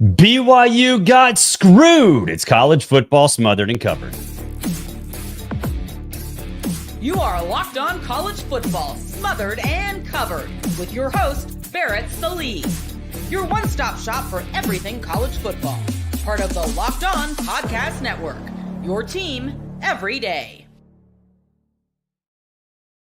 BYU got screwed. It's college football smothered and covered. You are Locked On College Football, smothered and covered, with your host, Barrett Sallee. Your one-stop shop for everything college football. Part of the Locked On Podcast Network. Your team every day.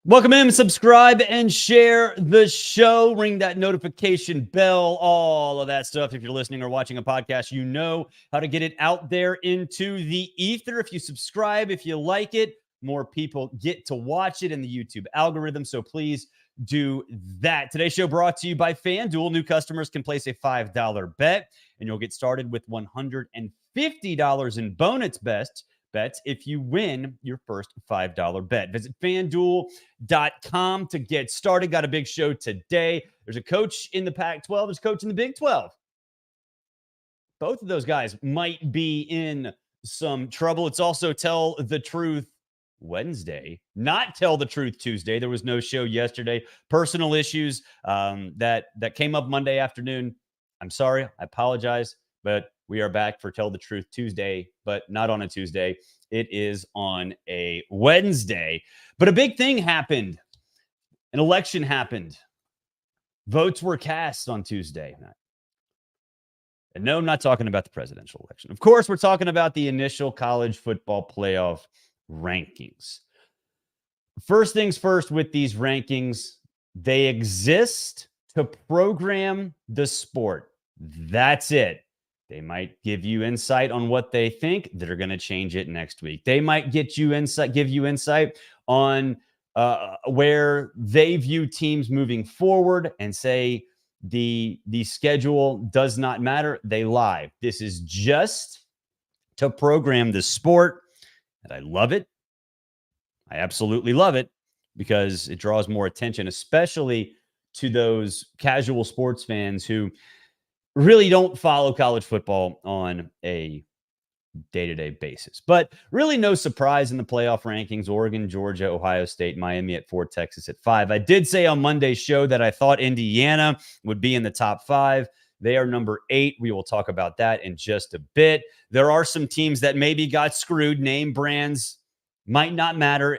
Welcome in, subscribe, and share the show. Ring that notification bell, all of that stuff. If you're listening or watching a podcast, you know how to get it out there into the ether. If you subscribe, if you like it, more people get to watch it in the YouTube algorithm, so please do that. Today's show brought to you by FanDuel. New customers can place a $5 bet, and you'll get started with $150 in bonus bets if you win your first $5 bet. Visit FanDuel.com to get started. Got a big show today. There's a coach in the Pac-12. There's a coach in the Big 12. Both of those guys might be in some trouble. It's also Tell the Truth Wednesday, not Tell the Truth Tuesday. There was no show yesterday. Personal issues that came up Monday afternoon. I'm sorry. I apologize, but we are back for Tell the Truth Tuesday, but not on a Tuesday. It is on a Wednesday. But a big thing happened. An election happened. Votes were cast on Tuesday. And no, I'm not talking about the presidential election. Of course, we're talking about the initial college football playoff rankings. First things first with these rankings, they exist to program the sport. That's it. They might give you insight on what they think. They're going to change it next week. They might give you insight on where they view teams moving forward and say the schedule does not matter. They lie. This is just to program the sport. And I love it. I absolutely love it because it draws more attention, especially to those casual sports fans who really don't follow college football on a day-to-day basis. But really no surprise in the playoff rankings. Oregon, Georgia, Ohio State, Miami at 4, Texas at 5. I did say on Monday's show that I thought Indiana would be in the top 5. They are number 8. We will talk about that in just a bit. There are some teams that maybe got screwed. Name brands might not matter,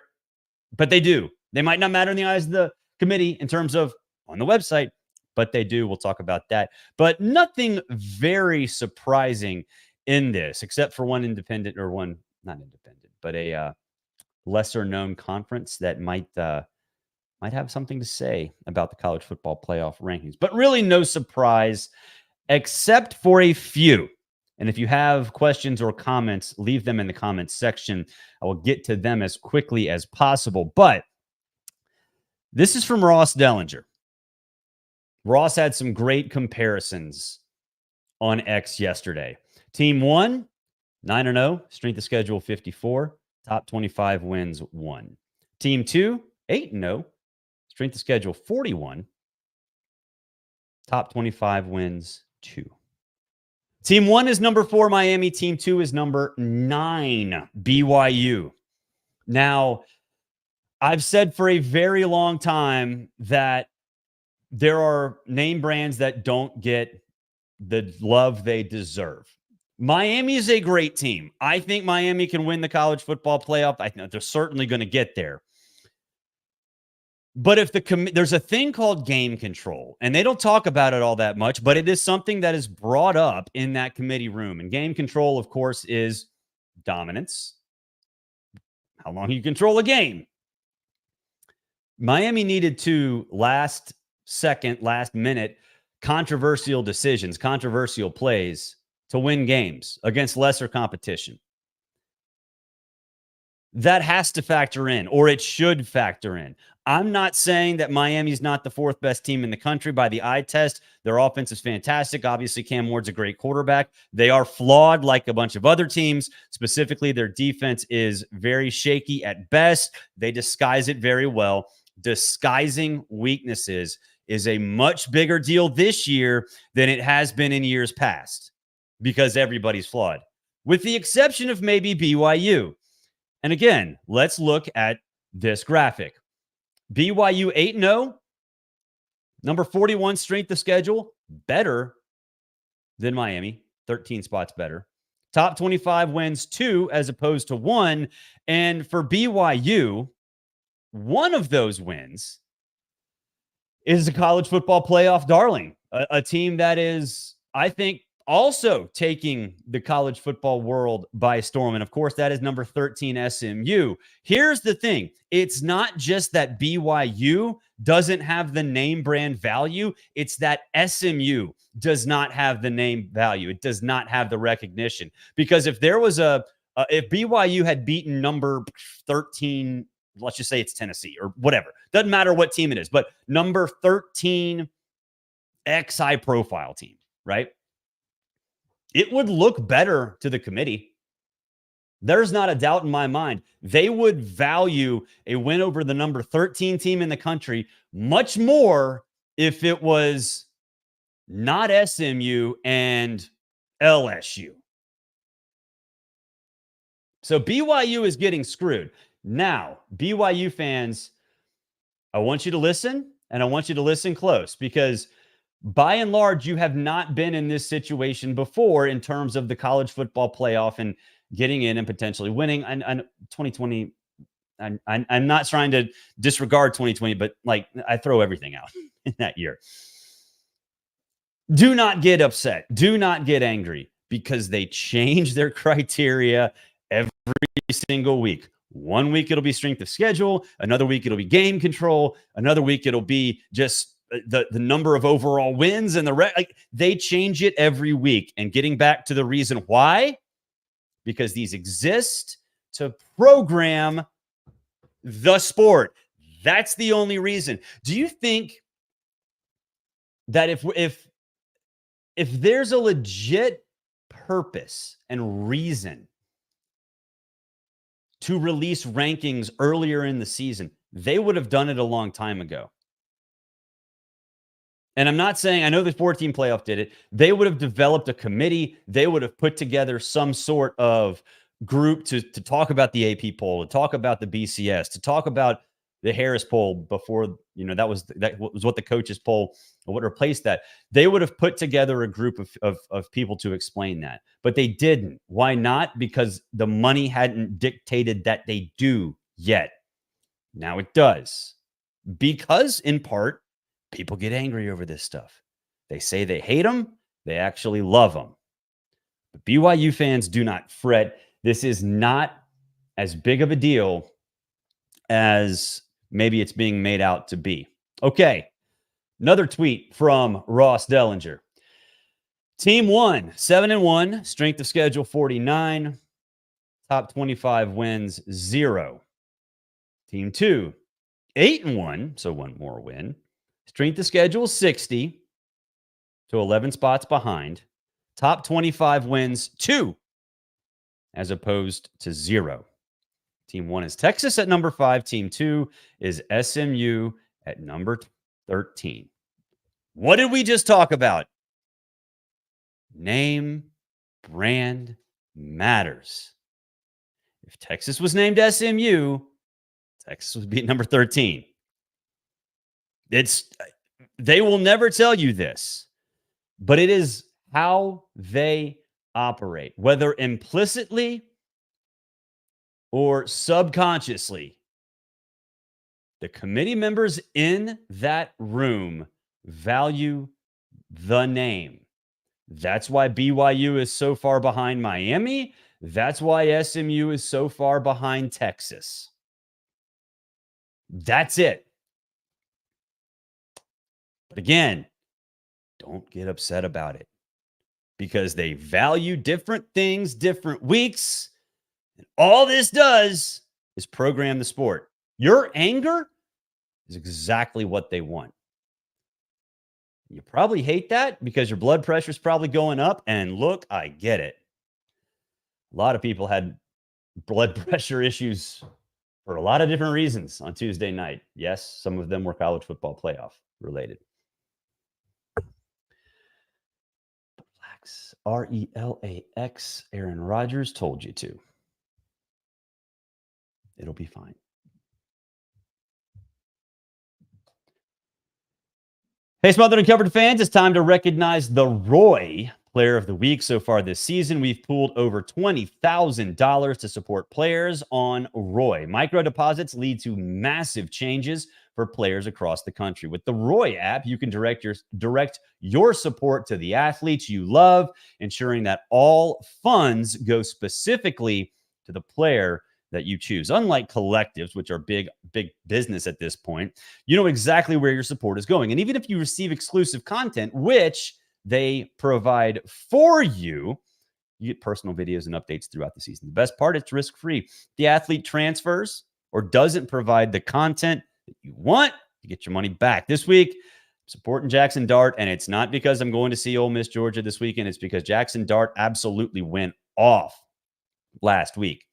but they do. They might not matter in the eyes of the committee in terms of on the website, but they do. We'll talk about that. But nothing very surprising in this, except for one independent or one, not independent, but a lesser known conference that might have something to say about the college football playoff rankings. But really no surprise, except for a few. And if you have questions or comments, leave them in the comments section. I will get to them as quickly as possible. But this is from Ross Dellinger. Ross had some great comparisons on X yesterday. Team 1, 9-0, strength of schedule 54, top 25 wins 1. Team 2, 8-0, strength of schedule 41, top 25 wins 2. Team 1 is number 4, Miami. Team 2 is number 9, BYU. Now, I've said for a very long time that there are name brands that don't get the love they deserve. Miami is a great team. I think Miami can win the college football playoff. I think they're certainly going to get there. But if there's a thing called game control, and they don't talk about it all that much, but it is something that is brought up in that committee room. And game control, of course, is dominance. How long you control a game. Miami needed 2 last minute controversial decisions, controversial plays to win games against lesser competition. That has to factor in, or it should factor in. I'm not saying that Miami's not the 4th best team in the country by the eye test. Their offense is fantastic. Obviously, Cam Ward's a great quarterback. They are flawed like a bunch of other teams. Specifically, their defense is very shaky at best. They disguise it very well. Disguising weaknesses is a much bigger deal this year than it has been in years past because everybody's flawed, with the exception of maybe BYU. And again, let's look at this graphic. BYU 8-0, number 41 strength of schedule, better than Miami, 13 spots better. Top 25 wins 2 as opposed to 1. And for BYU, one of those wins is a college football playoff darling, a team that is, I think, also taking the college football world by storm. And of course, that is number 13 SMU. Here's the thing. It's not just that BYU doesn't have the name brand value. It's that SMU does not have the name value. It does not have the recognition. Because if there was if BYU had beaten number 13, let's just say it's Tennessee or whatever, doesn't matter what team it is, but number 13 X high profile team, right? It would look better to the committee. There's not a doubt in my mind. They would value a win over the number 13 team in the country much more if it was not SMU and LSU. So BYU is getting screwed. Now, BYU fans, I want you to listen, and I want you to listen close, because by and large, you have not been in this situation before in terms of the college football playoff and getting in and potentially winning. And 2020, I'm not trying to disregard 2020, but like I throw everything out in that year. Do not get upset. Do not get angry, because they change their criteria every single week. One week it'll be strength of schedule. Another week it'll be game control. Another week it'll be just the number of overall wins, and they change it every week. And getting back to the reason why, because these exist to program the sport. That's the only reason. Do you think that if there's a legit purpose and reason to release rankings earlier in the season, they would have done it a long time ago? And I'm not saying, I know the 14 playoff did it. They would have developed a committee. They would have put together some sort of group to talk about the AP poll, to talk about the BCS, to talk about the Harris poll before, that was what the coaches poll, what replaced that. They would have put together a group of people to explain that, but they didn't. Why not? Because the money hadn't dictated that they do yet. Now it does, because in part, people get angry over this stuff. They say they hate them. They actually love them. But BYU fans, do not fret. This is not as big of a deal as maybe it's being made out to be. Okay. Another tweet from Ross Dellinger. Team 1, 7-1, strength of schedule 49, top 25 wins 0. Team 2, 8-1, so one more win. Strength of schedule 60, so 11 spots behind. Top 25 wins 2, as opposed to 0. Team 1 is Texas at number 5. Team 2 is SMU at number 13. What did we just talk about? Name, brand matters. If Texas was named SMU, Texas would be at number 13. They will never tell you this, but it is how they operate, whether implicitly or subconsciously. The committee members in that room value the name. That's why BYU is so far behind Miami. That's why SMU is so far behind Texas. That's it. But again, don't get upset about it, because they value different things, different weeks. And all this does is program the sport. Your anger is exactly what they want. You probably hate that because your blood pressure is probably going up. And look, I get it. A lot of people had blood pressure issues for a lot of different reasons on Tuesday night. Yes, some of them were college football playoff related. Relax. RELAX. Aaron Rodgers told you to. It'll be fine. Hey, Smothered and Covered fans, it's time to recognize the Roy Player of the Week so far this season. We've pooled over $20,000 to support players on Roy. Micro deposits lead to massive changes for players across the country. With the Roy app, you can direct your support to the athletes you love, ensuring that all funds go specifically to the player that you choose. Unlike collectives, which are big business at this point, you know exactly where your support is going. And even if you receive exclusive content, which they provide for you, you get personal videos and updates throughout the season. The best part, it's risk-free. The athlete transfers or doesn't provide the content that you want, you get your money back. This week, I'm supporting Jackson Dart, and it's not because I'm going to see Ole Miss Georgia this weekend. It's because Jackson Dart absolutely went off last week.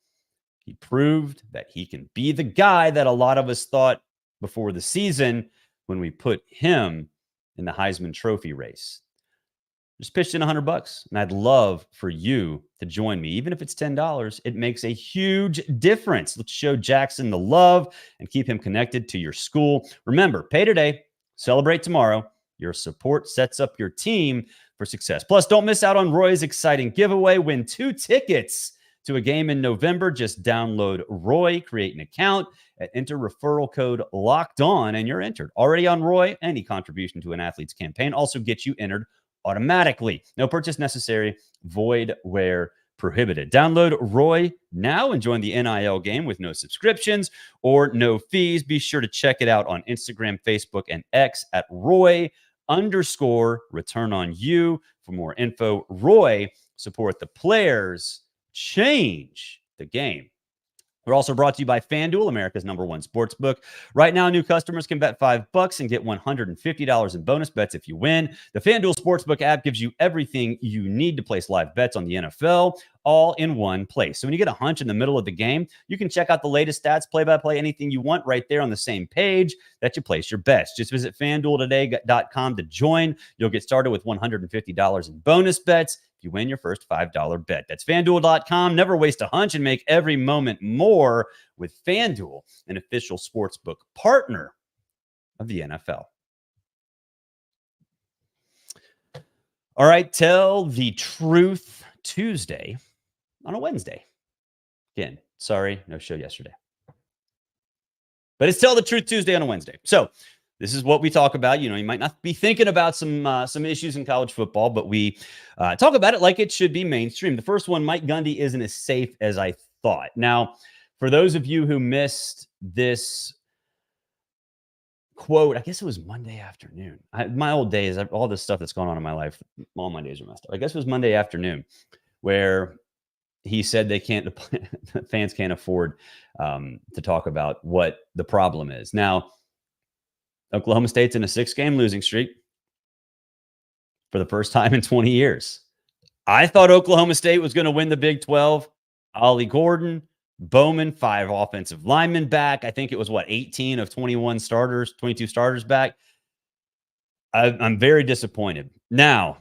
He proved that he can be the guy that a lot of us thought before the season when we put him in the Heisman Trophy race. Just pitched in $100, and I'd love for you to join me. Even if it's $10, it makes a huge difference. Let's show Jackson the love and keep him connected to your school. Remember, pay today, celebrate tomorrow. Your support sets up your team for success. Plus, don't miss out on Roy's exciting giveaway. Win 2 tickets to a game in November. Just download Roy, create an account, and enter referral code LOCKEDON, and you're entered. Already on Roy, any contribution to an athlete's campaign also gets you entered automatically. No purchase necessary, void where prohibited. Download Roy now and join the NIL game with no subscriptions or no fees. Be sure to check it out on Instagram, Facebook, and X at Roy_return_on-you for more info. Roy, support the players, change the game. We're also brought to you by FanDuel, America's #1 sportsbook. Right now, new customers can bet $5 and get $150 in bonus bets if you win. The FanDuel Sportsbook app gives you everything you need to place live bets on the NFL, all in one place. So when you get a hunch in the middle of the game, you can check out the latest stats, play-by-play, anything you want right there on the same page that you place your bets. Just visit FanDuelToday.com to join. You'll get started with $150 in bonus bets you win your first $5 bet. That's FanDuel.com. Never waste a hunch and make every moment more with FanDuel, an official sportsbook partner of the NFL. All right, Tell the Truth Tuesday on a Wednesday. Again, sorry, no show yesterday. But it's Tell the Truth Tuesday on a Wednesday. So this is what we talk about. You know, you might not be thinking about some issues in college football, but we talk about it like it should be mainstream. The first one, Mike Gundy isn't as safe as I thought. Now, for those of you who missed this quote, I guess it was Monday afternoon. My old days, all this stuff that's going on in my life, all my days are messed up. I guess it was Monday afternoon where he said the fans can't afford to talk about what the problem is. Now, Oklahoma State's in a 6-game losing streak for the first time in 20 years. I thought Oklahoma State was going to win the Big 12. Ollie Gordon, Bowman, 5 offensive linemen back. I think it was, 18 of 21 starters, 22 starters back. I'm very disappointed. Now,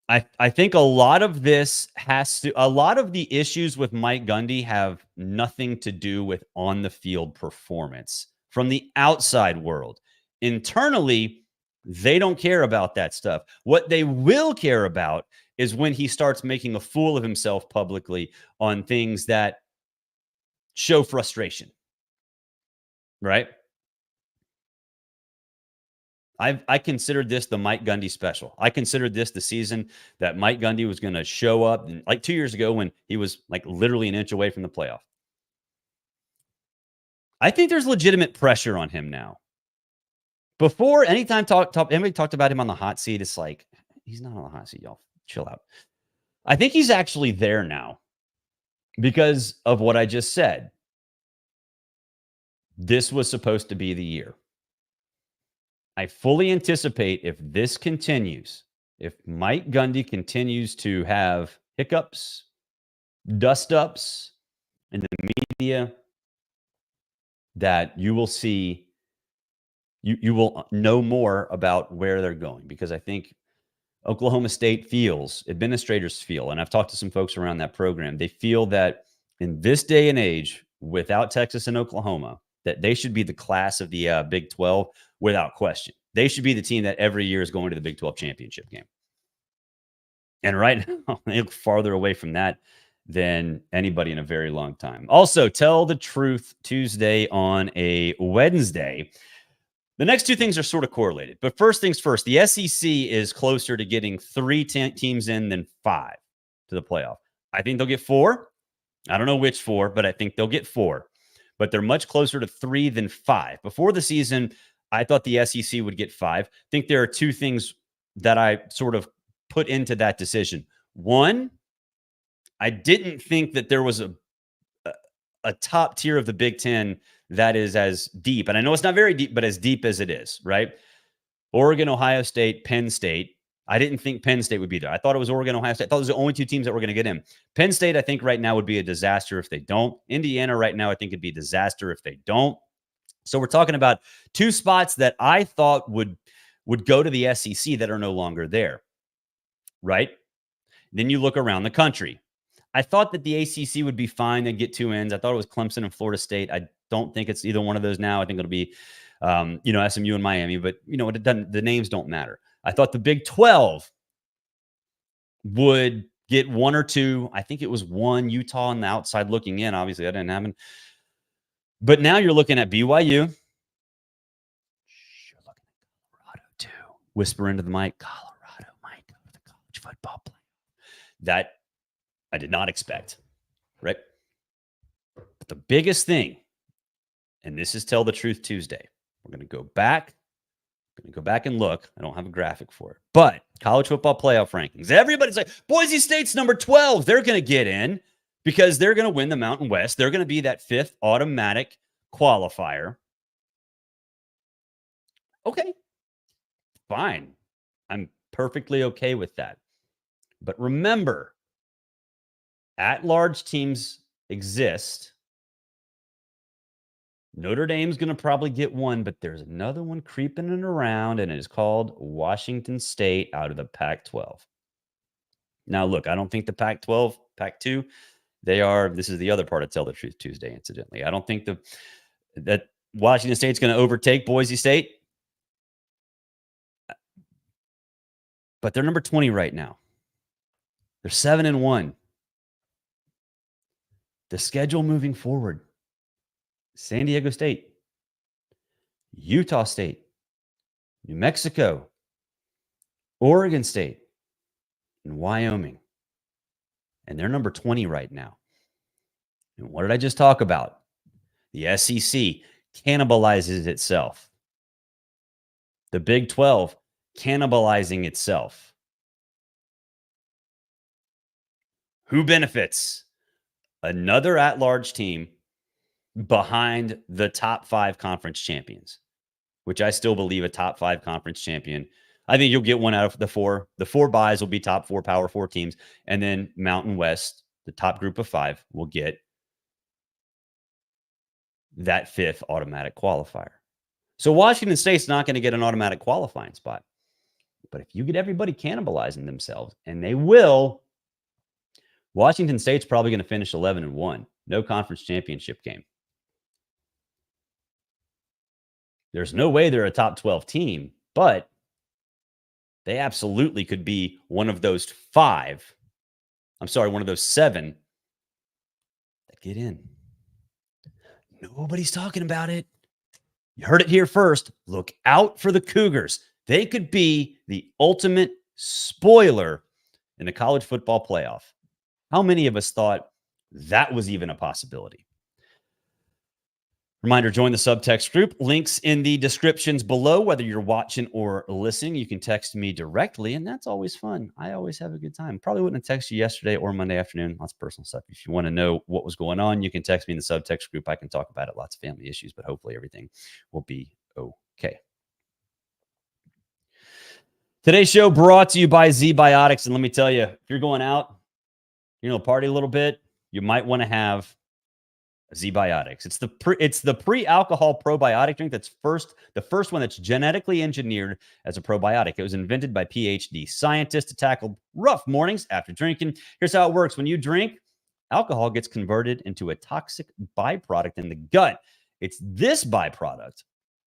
I think a lot of the issues with Mike Gundy have nothing to do with on-the-field performance from the outside world. Internally, they don't care about that stuff. What they will care about is when he starts making a fool of himself publicly on things that show frustration, right? I considered this the Mike Gundy special. I considered this the season that Mike Gundy was going to show up, like 2 years ago when he was like literally an inch away from the playoff. I think there's legitimate pressure on him now. Before, anytime anybody talked about him on the hot seat, it's like, he's not on the hot seat, y'all. Chill out. I think he's actually there now because of what I just said. This was supposed to be the year. I fully anticipate if this continues, if Mike Gundy continues to have hiccups, dust-ups in the media, that you will see, you will know more about where they're going, because I think Oklahoma State administrators feel, and I've talked to some folks around that program, they feel that in this day and age, without Texas and Oklahoma, that they should be the class of the Big 12 without question. They should be the team that every year is going to the Big 12 championship game. And right now, they look farther away from that than anybody in a very long time. Also, Tell the Truth Tuesday on a Wednesday. The next two things are sort of correlated. But first things first, the SEC is closer to getting 3 teams in than 5 to the playoff. I think they'll get 4. I don't know which 4, but I think they'll get 4. But they're much closer to 3 than 5. Before the season, I thought the SEC would get 5. I think there are 2 things that I sort of put into that decision. One, I didn't think that there was a top tier of the Big Ten that is as deep. And I know it's not very deep, but as deep as it is, right? Oregon, Ohio State, Penn State. I didn't think Penn State would be there. I thought it was Oregon, Ohio State. I thought it was the only 2 teams that were going to get in. Penn State, I think right now would be a disaster if they don't. Indiana right now, I think it'd be a disaster if they don't. So we're talking about 2 spots that I thought would go to the SEC that are no longer there, right? Then you look around the country. I thought that the ACC would be fine and get 2 ends. I thought it was Clemson and Florida State. I don't think it's either one of those now. I think it'll be, SMU and Miami. But it doesn't. The names don't matter. I thought the Big 12 would get 1 or 2. I think it was 1. Utah on the outside looking in. Obviously, that didn't happen. But now you're looking at BYU. You're looking at Colorado too. Whisper into the mic, Colorado might go to the college football play. That I did not expect, right? But the biggest thing, and this is Tell the Truth Tuesday, we're going to go back and look. I don't have a graphic for it, but college football playoff rankings. Everybody's like, Boise State's number 12. They're going to get in because they're going to win the Mountain West. They're going to be that 5th automatic qualifier. Okay, fine. I'm perfectly okay with that. But remember, at-large teams exist. Notre Dame's going to probably get 1, but there's another one creeping and around, and it is called Washington State out of the Pac-12. Now, look, I don't think the Pac-12, Pac-2, this is the other part of Tell the Truth Tuesday, incidentally. I don't think that Washington State's going to overtake Boise State, but they're number 20 right now. They're 7-1. The schedule moving forward: San Diego State, Utah State, New Mexico, Oregon State, and Wyoming. And they're number 20 right now. And what did I just talk about? The SEC cannibalizes itself. The Big 12 cannibalizing itself. Who benefits? Another at-large team behind the top 5 conference champions, which I still believe a top 5 conference champion. I think you'll get 1 out of the 4. The 4 buys will be top 4 Power 4 teams. And then Mountain West, the top group of 5, will get that 5th automatic qualifier. So Washington State's not going to get an automatic qualifying spot. But if you get everybody cannibalizing themselves, and they will, Washington State's probably going to finish 11-1. No conference championship game. There's no way they're a top 12 team, but they absolutely could be one of those 7 that get in. Nobody's talking about it. You heard it here first. Look out for the Cougars. They could be the ultimate spoiler in the college football playoff. How many of us thought that was even a possibility? Reminder, join the subtext group. Links in the descriptions below. Whether you're watching or listening, you can text me directly, and that's always fun. I always have a good time. Probably wouldn't have texted you yesterday or Monday afternoon. Lots of personal stuff. If you want to know what was going on, you can text me in the subtext group. I can talk about it. Lots of family issues, but hopefully everything will be okay. Today's show brought to you by ZBiotics, and let me tell you, if you're going out, party a little bit, you might want to have ZBiotics. It's the pre-alcohol probiotic drink that's the first one that's genetically engineered as a probiotic. It was invented by PhD scientists to tackle rough mornings after drinking. Here's how it works. When you drink, alcohol gets converted into a toxic byproduct in the gut. It's this byproduct,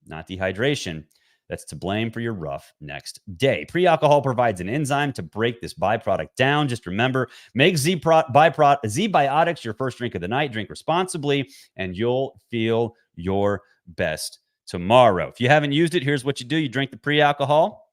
not dehydration, that's to blame for your rough next day. Pre-alcohol provides an enzyme to break this byproduct down. Just remember, make ZBiotics your first drink of the night. Drink responsibly, and you'll feel your best tomorrow. If you haven't used it, here's what you do. You drink the pre-alcohol,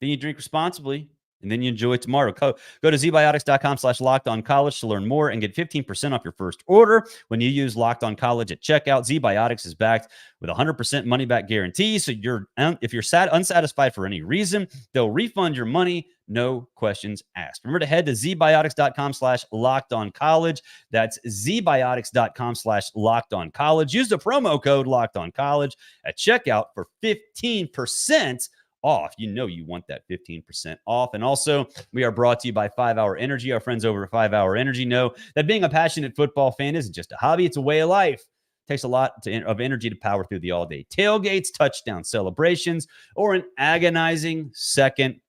then you drink responsibly, and then you enjoy it tomorrow. Go to ZBiotics.com/LockedOnCollege to learn more and get 15% off your first order when you use Locked On College at checkout. ZBiotics is backed with a 100% money-back guarantee. So if you're unsatisfied for any reason, they'll refund your money, no questions asked. Remember to head to ZBiotics.com/LockedOnCollege. That's ZBiotics.com/LockedOnCollege. Use the promo code LockedOnCollege at checkout for 15% off. You know you want that 15% off. And also, we are brought to you by 5 Hour Energy. Our friends over at 5 Hour Energy know that being a passionate football fan isn't just a hobby, it's a way of life. It takes a lot of energy to power through the all-day tailgates, touchdown celebrations, or an agonizing second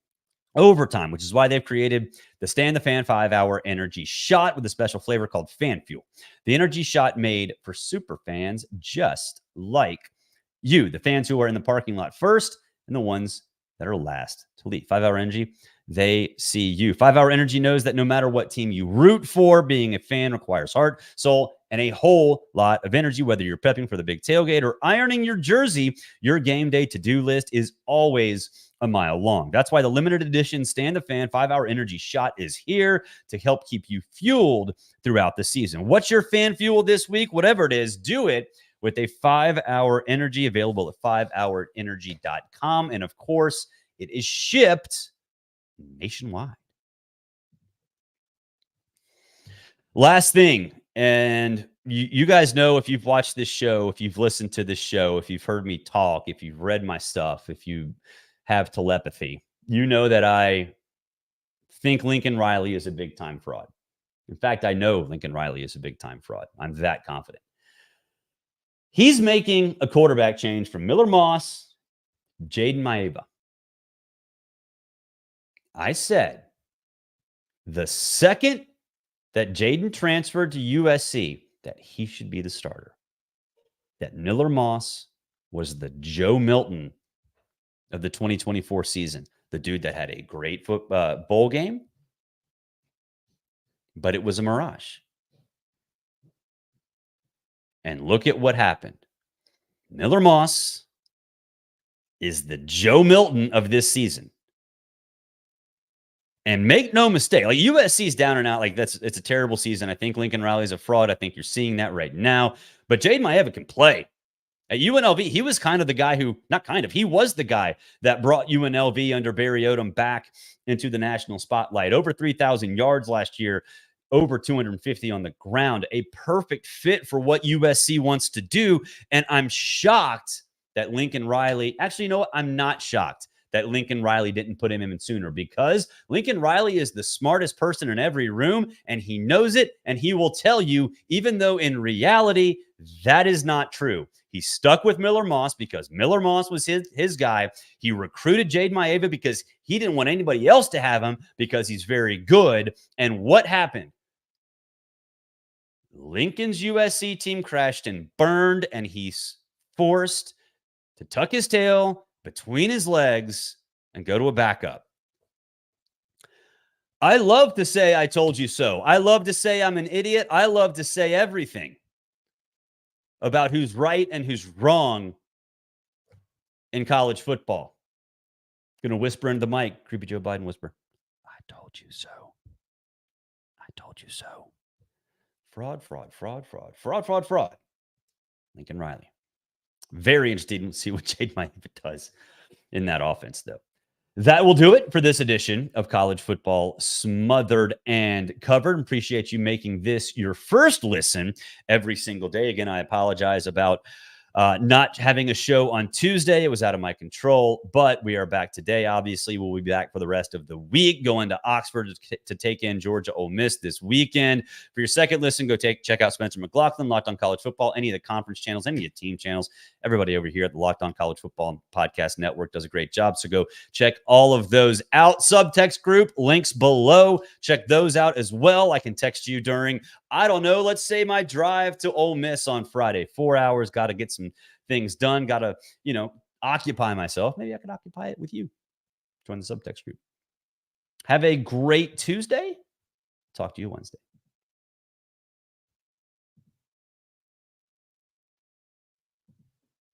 overtime, which is why they've created the Stand the Fan 5 Hour Energy Shot with a special flavor called Fan Fuel. The energy shot made for super fans just like you, the fans who are in the parking lot first and the ones that are last to leave. 5 Hour Energy, they see you. 5 Hour Energy knows that no matter what team you root for, being a fan requires heart, soul, and a whole lot of energy. Whether you're prepping for the big tailgate or ironing your jersey, your game day to-do list is always a mile long. That's why the limited edition Stand the Fan 5 Hour Energy Shot is here to help keep you fueled throughout the season. What's your fan fuel this week? Whatever it is, do it with a 5 Hour Energy, available at 5hourenergy.com. And of course, it is shipped nationwide. Last thing, and you guys know, if you've watched this show, if you've listened to this show, if you've heard me talk, if you've read my stuff, if you have telepathy, you know that I think Lincoln Riley is a big-time fraud. In fact, I know Lincoln Riley is a big-time fraud. I'm that confident. He's making a quarterback change from Miller Moss, Jaden Maeva. I said the second that Jaden transferred to USC that he should be the starter. That Miller Moss was the Joe Milton of the 2024 season. The dude that had a great bowl game, but it was a mirage. And look at what happened. Miller Moss is the Joe Milton of this season. And make no mistake, like USC's down and out. Like it's a terrible season. I think Lincoln Riley's a fraud. I think you're seeing that right now. But Jaden Maeva can play. At UNLV, he was kind of the guy he was the guy that brought UNLV under Barry Odom back into the national spotlight. Over 3,000 yards last year. Over 250 on the ground, a perfect fit for what USC wants to do. And I'm shocked that Lincoln Riley, actually, you know what? I'm not shocked that Lincoln Riley didn't put him in sooner, because Lincoln Riley is the smartest person in every room, and he knows it, and he will tell you, even though in reality, that is not true. He stuck with Miller Moss because Miller Moss was his guy. He recruited Jaden Maeva because he didn't want anybody else to have him because he's very good. And what happened? Lincoln's USC team crashed and burned, and he's forced to tuck his tail between his legs and go to a backup. I love to say, I told you so. I love to say I'm an idiot. I love to say everything about who's right and who's wrong in college football. Going to whisper into the mic. Creepy Joe Biden whisper. I told you so. I told you so. Fraud, fraud, fraud, fraud, fraud, fraud, fraud. Lincoln Riley. Very interested to see what Jaden Maeva does in that offense, though. That will do it for this edition of College Football Smothered and Covered. Appreciate you making this your first listen every single day. Again, I apologize about not having a show on Tuesday. It was out of my control, but we are back today. Obviously, we'll be back for the rest of the week, going to Oxford to take in Georgia Ole Miss this weekend. For your second listen, check out Spencer McLaughlin, Locked On College Football, any of the conference channels, any of the team channels. Everybody over here at the Locked On College Football Podcast Network does a great job, so go check all of those out. Subtext group, links below. Check those out as well. I can text you during, I don't know, let's say my drive to Ole Miss on Friday. 4 hours, got to get some things done. Got to, occupy myself, maybe I could occupy it with you. Join the subtext group. Have a great Tuesday. Talk to you Wednesday.